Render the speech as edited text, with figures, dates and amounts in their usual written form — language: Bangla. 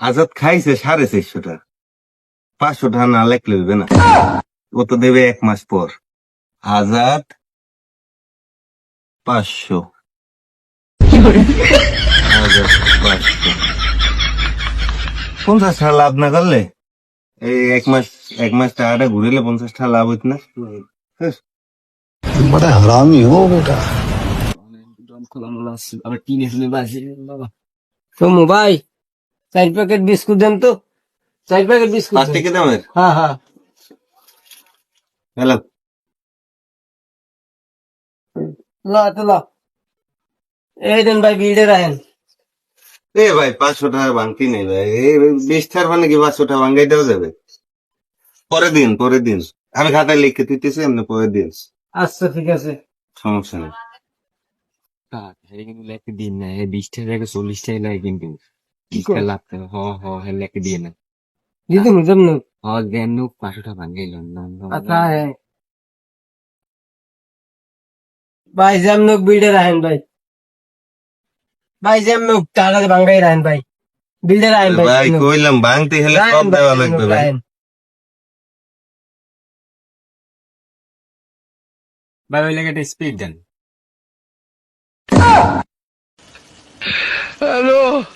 আজাদ খাইছে 450 টাকা, 500 টাকা না লেখলে হইবে না। ও তো দেবে 1 মাস পর। আজাদ 500, আজাদ 500, 50 টাকা লাভ না করলে এই 1 মাস টাকাটা ঘুরিলে 50 টাকা লাভ হইত না। बड़ा हरामी हो बेटा। আবার টিনে শুনে বাসি বাবা। সোমু ভাই 4 প্যাকেট বিস্কুট দেন তো, 4 প্যাকেট বিস্কুট 5 দেন। টাকা দামের হ্যাঁ হ্যাঁ হ্যালো। ল তো ল। এই দেন ভাই বিল্ডে রাখেন। এ ভাই 500 টাকা ভাঙতি নেই ভাই, এই 20 টাকার মানে কি 500 টাকা ভাঙ্গাই দেওয়া যাবে? পরে দিন, পরে দিন, আমি খাতায় লিখে দিতেছি, আপনি পরে দিন, আচ্ছা ঠিক আছে। সমস্যা নেই। কিন্তু লেখে দিন না, 20 টাকা জায়গায় 40 টাকা লাগে কিন্তু। কি 20 টাকা কর? লাভ তো লেখে দিয়ে না। দিদি মুজম নো। দেন 500 টাকা ভাঙাইল না। আচ্ছা হ্যাঁ ভাই জ্যাম নোক বিল্ডে রাখেন ভাই। ভাই জ্যাম নোক টাকা ভাঙ্গাই রাখেন ভাই। বিল্ডে রাখেন ভাই। ভাই কইলাম ভাঙতে হলে সব দেওয়া লাগবে ভাই। ভাই ওই লেগে স্পিড দেন।